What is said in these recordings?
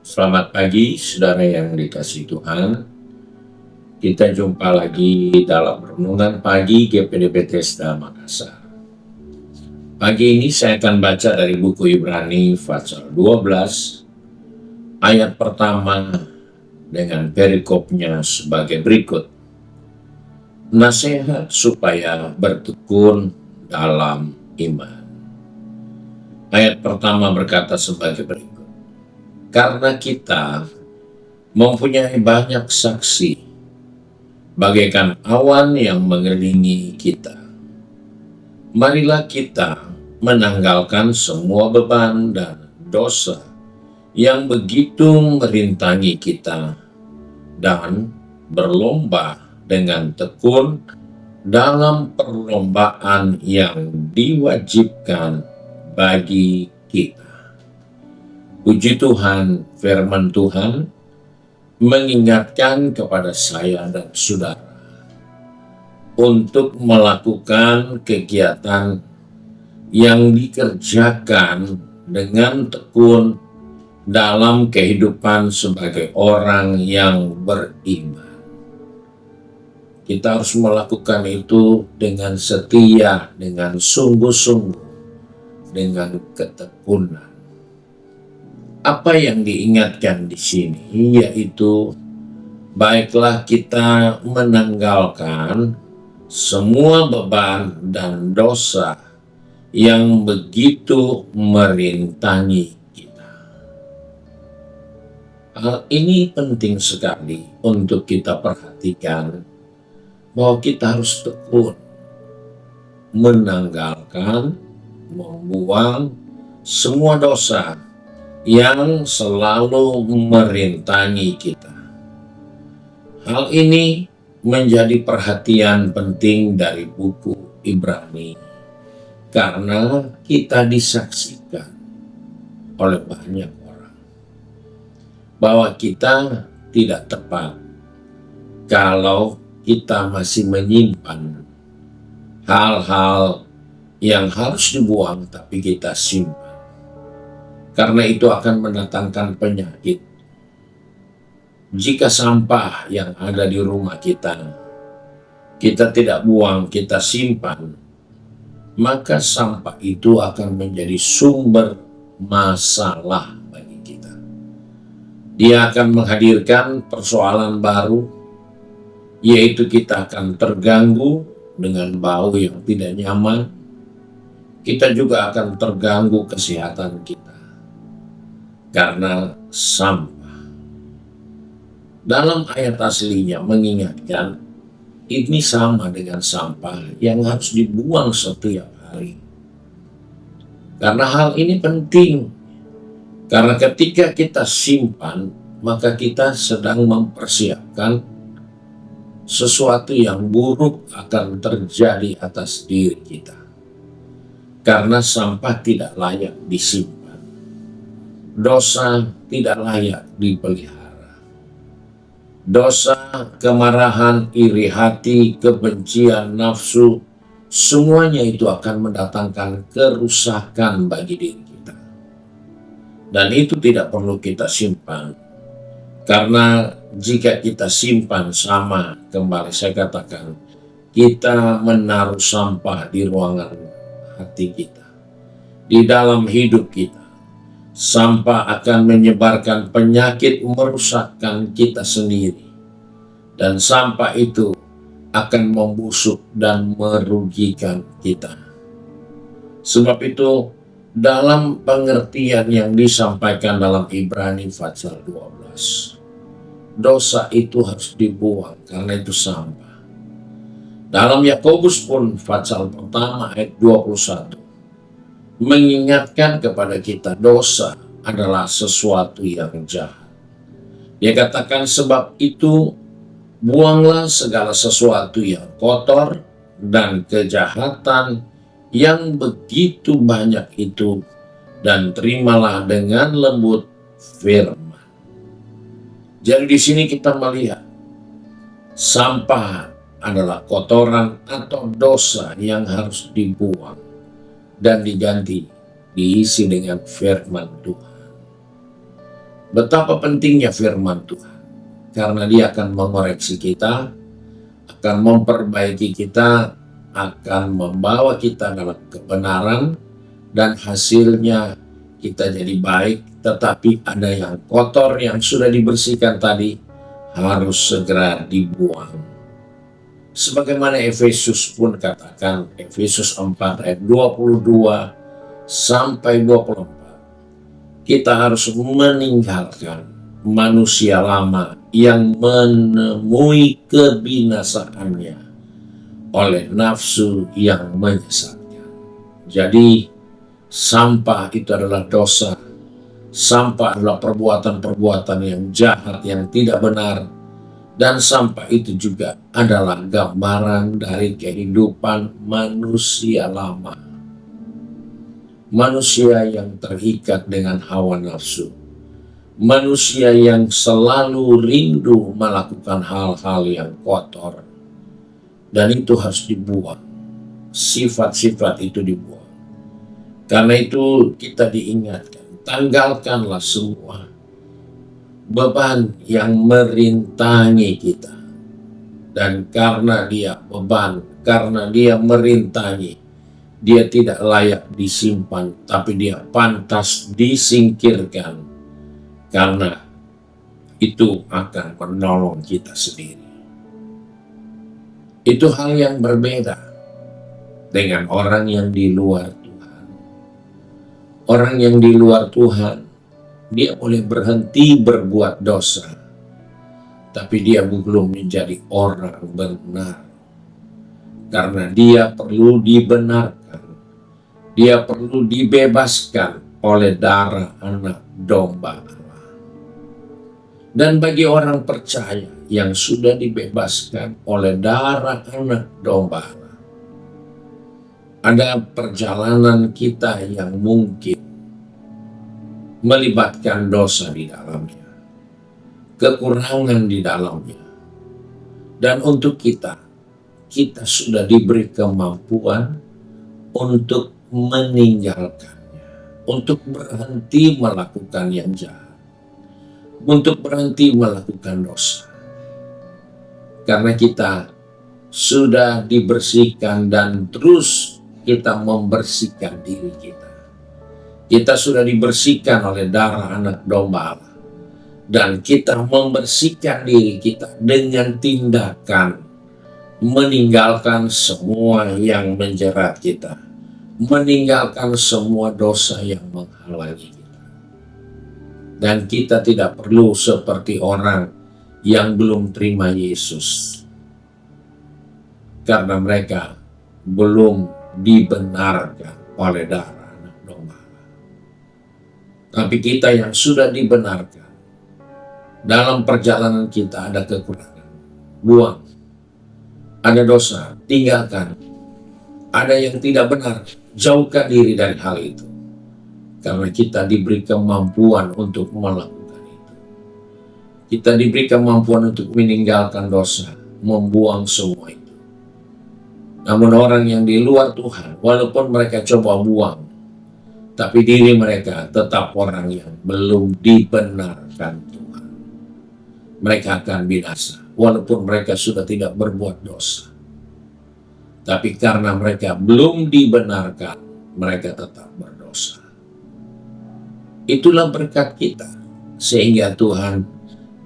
Selamat pagi, saudara yang dikasihi Tuhan. Kita jumpa lagi dalam renungan pagi GPD Bethesda Makassar. Pagi ini saya akan baca dari buku Ibrani pasal 12, ayat pertama dengan perikopnya sebagai berikut. Nasihat supaya bertekun dalam iman. Ayat pertama berkata sebagai berikut. Karena kita mempunyai banyak saksi, bagaikan awan yang mengelilingi kita. Marilah kita menanggalkan semua beban dan dosa yang begitu merintangi kita dan berlomba dengan tekun dalam perlombaan yang diwajibkan bagi kita. Puji Tuhan, firman Tuhan mengingatkan kepada saya dan saudara untuk melakukan kegiatan yang dikerjakan dengan tekun dalam kehidupan sebagai orang yang beriman. Kita harus melakukan itu dengan setia, dengan sungguh-sungguh, dengan ketekunan. Apa yang diingatkan di sini yaitu baiklah kita menanggalkan semua beban dan dosa yang begitu merintangi kita. Hal ini penting sekali untuk kita perhatikan bahwa kita harus tekun menanggalkan, membuang semua dosa yang selalu merintangi kita. Hal ini menjadi perhatian penting dari buku Ibrani karena kita disaksikan oleh banyak orang bahwa kita tidak tepat kalau kita masih menyimpan hal-hal yang harus dibuang tapi kita simpan. Karena itu akan mendatangkan penyakit. Jika sampah yang ada di rumah kita tidak buang, kita simpan, maka sampah itu akan menjadi sumber masalah bagi kita. Dia akan menghadirkan persoalan baru, yaitu kita akan terganggu dengan bau yang tidak nyaman. Kita juga akan terganggu kesehatan kita karena sampah. Dalam ayat aslinya mengingatkan ini sama dengan sampah yang harus dibuang setiap hari. Karena hal ini penting. Karena ketika kita simpan, maka kita sedang mempersiapkan sesuatu yang buruk akan terjadi atas diri kita. Karena sampah tidak layak disimpan. Dosa tidak layak dipelihara. Dosa, kemarahan, iri hati, kebencian, nafsu, semuanya itu akan mendatangkan kerusakan bagi diri kita. Dan itu tidak perlu kita simpan. Karena jika kita simpan sama, kembali saya katakan, kita menaruh sampah di ruangan hati kita, di dalam hidup kita. Sampah akan menyebarkan penyakit, merusakkan kita sendiri. Dan sampah itu akan membusuk dan merugikan kita. Sebab itu, dalam pengertian yang disampaikan dalam Ibrani pasal 12, dosa itu harus dibuang karena itu sampah. Dalam Yakobus pun pasal pertama ayat 21, mengingatkan kepada kita dosa adalah sesuatu yang jahat. Dia katakan sebab itu buanglah segala sesuatu yang kotor dan kejahatan yang begitu banyak itu dan terimalah dengan lembut firman. Jadi di sini kita melihat sampah adalah kotoran atau dosa yang harus dibuang dan diganti, diisi dengan firman Tuhan. Betapa pentingnya firman Tuhan, karena dia akan mengoreksi kita, akan memperbaiki kita, akan membawa kita dalam kebenaran, dan hasilnya kita jadi baik. Tetapi ada yang kotor yang sudah dibersihkan tadi harus segera dibuang. Sebagaimana Efesus pun katakan, Efesus 4 ayat 22 sampai 24, kita harus meninggalkan manusia lama yang menemui kebinasaannya oleh nafsu yang menyesatkan. Jadi sampah itu adalah dosa, sampah adalah perbuatan-perbuatan yang jahat, yang tidak benar, dan sampah itu juga adalah gambaran dari kehidupan manusia lama. Manusia yang terikat dengan hawa nafsu. Manusia yang selalu rindu melakukan hal-hal yang kotor. Dan itu harus dibuang. Sifat-sifat itu dibuang. Karena itu kita diingatkan, tanggalkanlah semua beban yang merintangi kita. Dan karena dia beban, karena dia merintangi, dia tidak layak disimpan, tapi dia pantas disingkirkan, karena itu akan menolong kita sendiri. Itu hal yang berbeda dengan orang yang di luar Tuhan. Orang yang di luar Tuhan, dia boleh berhenti berbuat dosa, tapi dia belum menjadi orang benar. Karena dia perlu dibenarkan, dia perlu dibebaskan oleh darah anak domba Allah. Dan bagi orang percaya yang sudah dibebaskan oleh darah anak domba Allah, ada perjalanan kita yang mungkin melibatkan dosa di dalamnya, kekurangan di dalamnya. Dan untuk kita sudah diberi kemampuan untuk meninggalkannya, untuk berhenti melakukan yang jahat, untuk berhenti melakukan dosa. Karena kita sudah dibersihkan dan terus kita membersihkan diri kita. Kita sudah dibersihkan oleh darah anak domba Allah. Dan kita membersihkan diri kita dengan tindakan meninggalkan semua yang menjerat kita. Meninggalkan semua dosa yang menghalangi kita. Dan kita tidak perlu seperti orang yang belum terima Yesus. Karena mereka belum dibenarkan oleh darah. Tapi kita yang sudah dibenarkan, dalam perjalanan kita ada kekurangan, buang. Ada dosa, tinggalkan. Ada yang tidak benar, jauhkan diri dari hal itu. Karena kita diberi kemampuan untuk melakukan itu. Kita diberi kemampuan untuk meninggalkan dosa, membuang semua itu. Namun orang yang di luar Tuhan, walaupun mereka coba buang, tapi diri mereka tetap orang yang belum dibenarkan Tuhan. Mereka akan binasa, walaupun mereka sudah tidak berbuat dosa. Tapi karena mereka belum dibenarkan, mereka tetap berdosa. Itulah berkat kita, sehingga Tuhan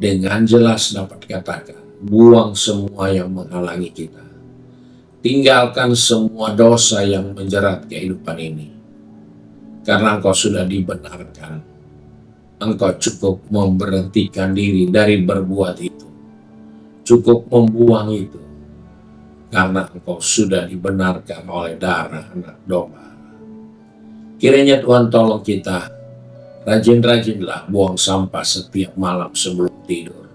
dengan jelas dapat katakan, buang semua yang menghalangi kita. Tinggalkan semua dosa yang menjerat kehidupan ini. Karena engkau sudah dibenarkan, engkau cukup memberhentikan diri dari berbuat itu. Cukup membuang itu. Karena engkau sudah dibenarkan oleh darah anak domba. Kiranya Tuhan tolong kita, rajin-rajinlah buang sampah setiap malam sebelum tidur.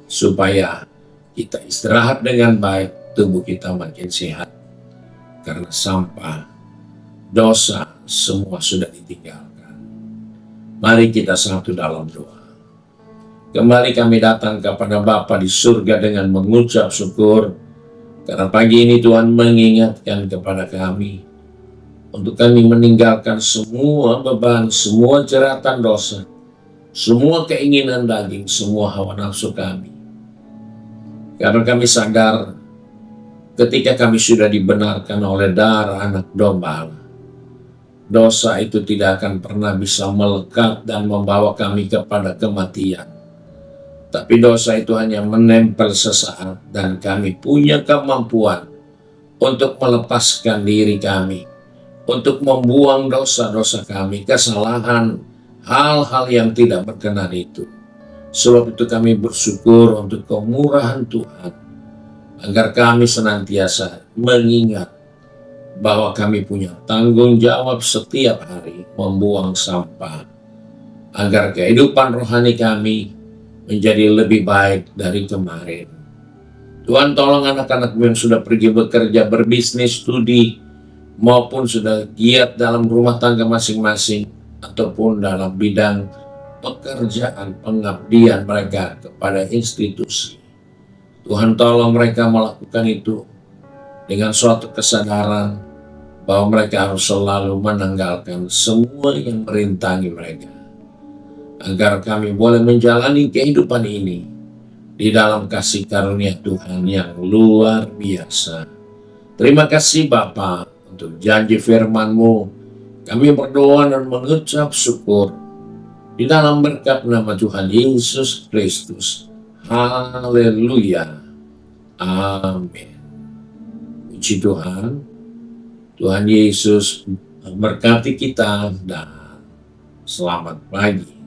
Supaya kita istirahat dengan baik, tubuh kita makin sehat. Karena sampah, dosa, semua sudah ditinggalkan. Mari kita satu dalam doa. Kembali kami datang kepada Bapa di surga dengan mengucap syukur. Karena pagi ini Tuhan mengingatkan kepada kami. Untuk kami meninggalkan semua beban, semua jeratan dosa. semua keinginan daging, semua hawa nafsu kami. Karena kami sadar ketika kami sudah dibenarkan oleh darah anak domba Allah, dosa itu tidak akan pernah bisa melekat dan membawa kami kepada kematian. Tapi dosa itu hanya menempel sesaat dan kami punya kemampuan untuk melepaskan diri kami, untuk membuang dosa-dosa kami, kesalahan, hal-hal yang tidak berkenan itu. Sebab itu kami bersyukur untuk kemurahan Tuhan, agar kami senantiasa mengingat bahwa kami punya tanggung jawab setiap hari membuang sampah, agar kehidupan rohani kami menjadi lebih baik dari kemarin. Tuhan tolong anak-anakmu yang sudah pergi bekerja, berbisnis, studi, maupun sudah giat dalam rumah tangga masing-masing, ataupun dalam bidang pekerjaan pengabdian mereka kepada institusi. Tuhan tolong mereka melakukan itu dengan suatu kesadaran bahwa mereka harus selalu menanggalkan semua yang merintangi mereka, agar kami boleh menjalani kehidupan ini di dalam kasih karunia Tuhan yang luar biasa. Terima kasih Bapa untuk janji firman-Mu. Kami berdoa dan mengucap syukur di dalam berkat nama Tuhan Yesus Kristus. Haleluya. Amin. Puji Tuhan. Tuhan Yesus memberkati kita dan selamat pagi.